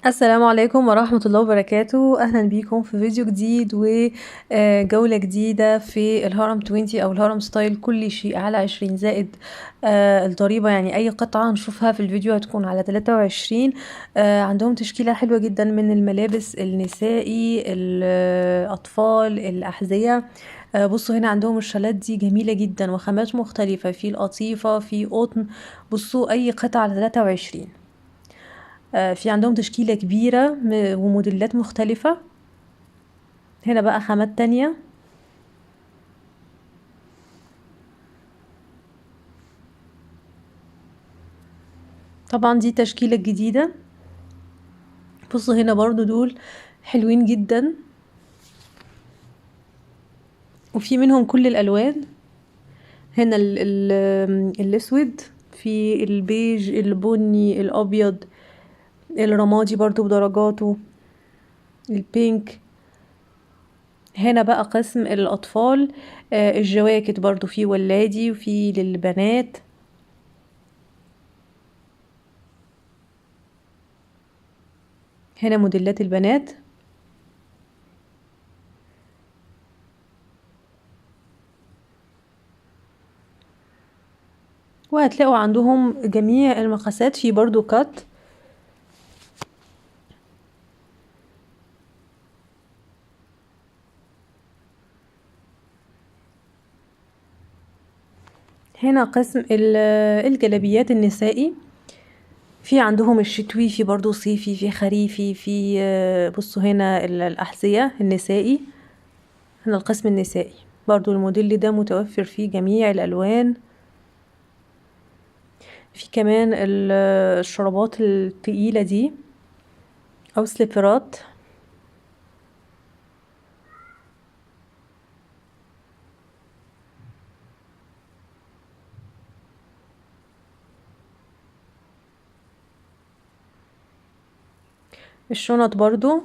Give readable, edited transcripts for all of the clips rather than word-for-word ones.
السلام عليكم ورحمة الله وبركاته. أهلا بيكم في فيديو جديد وجولة جديدة في الهرم 20 أو الهرم ستايل. كل شيء على 20 زائد الضريبة، يعني أي قطعة هنشوفها في الفيديو هتكون على 23. عندهم تشكيلة حلوة جدا من الملابس النسائي، الأطفال، الأحذية. بصوا هنا عندهم الشالات دي جميلة جدا وخامات مختلفة، في القطيفة، في قطن. بصوا أي قطعة على 23. في عندهم تشكيلة كبيرة وموديلات مختلفة. هنا بقى خامات تانية. طبعا دي تشكيلة جديدة. بصوا هنا برضو دول حلوين جدا، وفي منهم كل الألوان. هنا الأسود، في البيج، البني، الأبيض، الرمادي برضو بدرجاته، البينك. هنا بقى قسم الأطفال، الجواكت برضو في ولادي وفي للبنات. هنا موديلات البنات. وهتلاقوا عندهم جميع المقاسات، في برضو كات. هنا قسم الجلابيات النسائي. في عندهم الشتوي، في برضو صيفي، في خريفي، في بصوا هنا الأحذية النسائي. هنا القسم النسائي برضو الموديل ده متوفر فيه جميع الألوان. في كمان الشرابات التقيلة دي أو سليبرات. الشنط برضو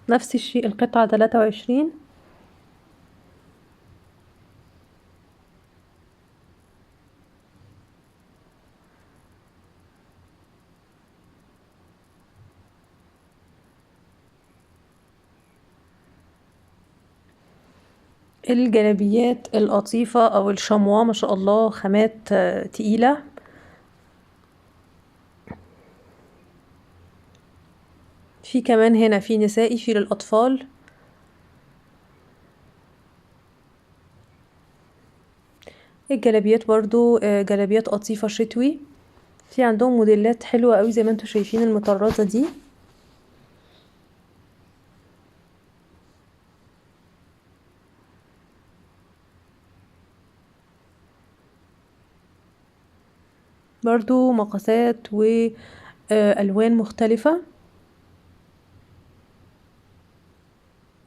نفس الشيء، القطعة 23. الجلابيات القطيفة أو الشموا ما شاء الله خامات تقيلة. في كمان هنا في نسائي، في للأطفال. الجلابيات برضو جلابيات قطيفة شتوي. في عندهم موديلات حلوة قوي زي ما انتوا شايفين المطرزة دي. برضو مقاسات وألوان مختلفة.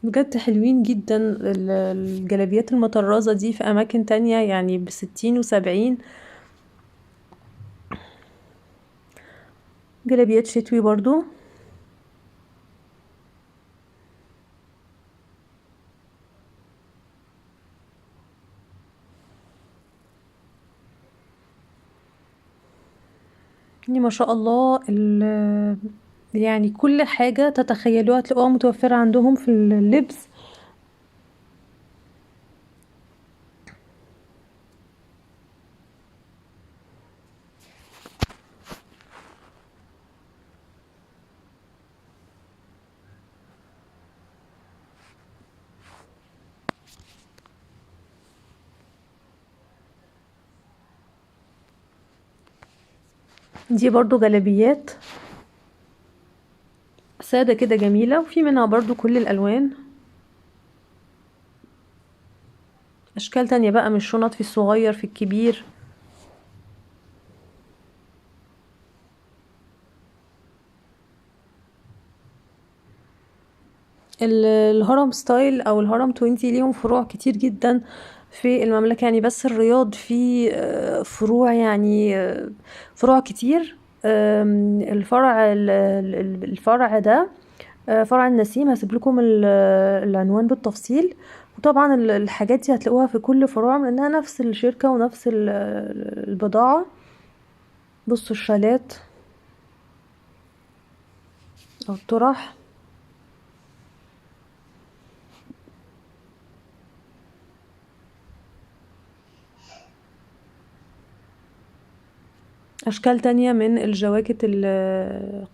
بجد حلوين جدا الجلابيات المطرزة دي في أماكن تانية يعني ب60 و70. جلابيات شتوي برضو. يعني ما شاء الله يعني كل حاجة تتخيلوها تلاقوها متوفرة عندهم في اللبس. دي برضو جلابيات سادة كده جميلة، وفي منها برضو كل الألوان. أشكال تانية بقى من الشنط، في الصغير في الكبير. الهرم ستايل أو الهرم 20 ليهم فروع كتير جدا في المملكة، يعني بس الرياض في فروع، يعني فروع كتير. الفرع ده فرع النسيم. هسيب لكم العنوان بالتفصيل. وطبعا الحاجات دي هتلاقوها في كل فروع لانها نفس الشركة ونفس البضاعة. بصوا الشالات او الطرح. اشكال تانية من الجواكت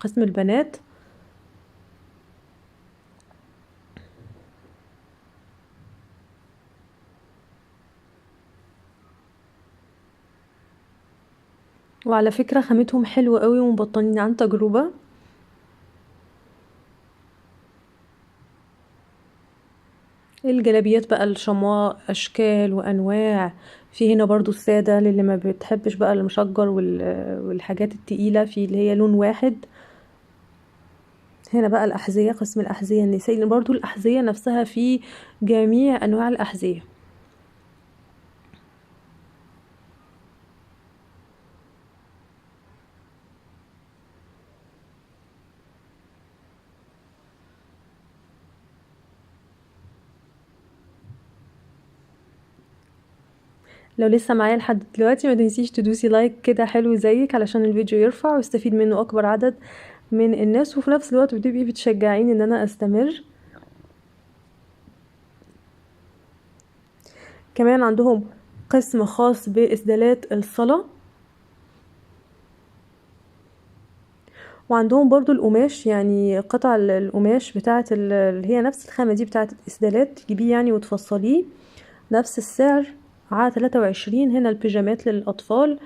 قسم البنات. وعلى فكرة خامتهم حلوة قوي ومبطنين عن تجربة. الجلابيات بقى الشمواء اشكال وانواع. في هنا برضو السادة للي ما بتحبش بقى المشجر والحاجات التقيلة، في اللي هي لون واحد. هنا بقى الأحذية، قسم الأحذية النسائي، برضو الأحذية نفسها في جميع أنواع الأحذية. لو لسه معايا لحد دلوقتي ما تنسيش تدوسي لايك كده حلو زيك علشان الفيديو يرفع ويستفيد منه أكبر عدد من الناس، وفي نفس الوقت بتبقي بتشجعين ان انا استمر. كمان عندهم قسم خاص بإسدالات الصلاة، وعندهم برضو القماش، يعني قطع القماش بتاعة اللي هي نفس الخامة دي بتاعة الإسدالات، تجيبيه يعني وتفصليه نفس السعر على 23. هنا البيجامات للأطفال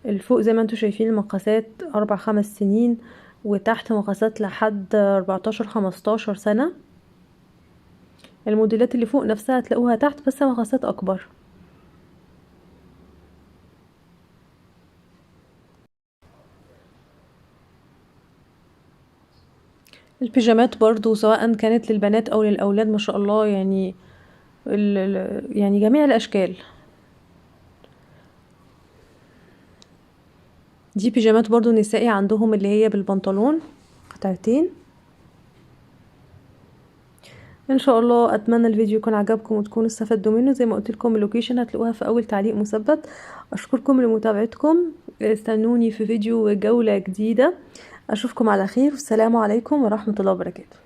الفوق زي ما انتوا شايفين المقاسات 4-5 سنين، وتحت مقاسات لحد 14-15 سنة. الموديلات اللي فوق نفسها هتلاقوها تحت بس مقاسات أكبر. البيجامات برضو سواء كانت للبنات او للاولاد ما شاء الله، يعني يعني جميع الاشكال. دي بيجامات برضو نسائي عندهم اللي هي بالبنطلون قطعتين. ان شاء الله اتمنى الفيديو يكون عجبكم وتكونوا استفدتوا منه. زي ما قلت لكم اللوكيشن هتلاقوها في اول تعليق مثبت. اشكركم لمتابعتكم، استنوني في فيديو جولة جديدة. اشوفكم على خير والسلام عليكم ورحمة الله وبركاته.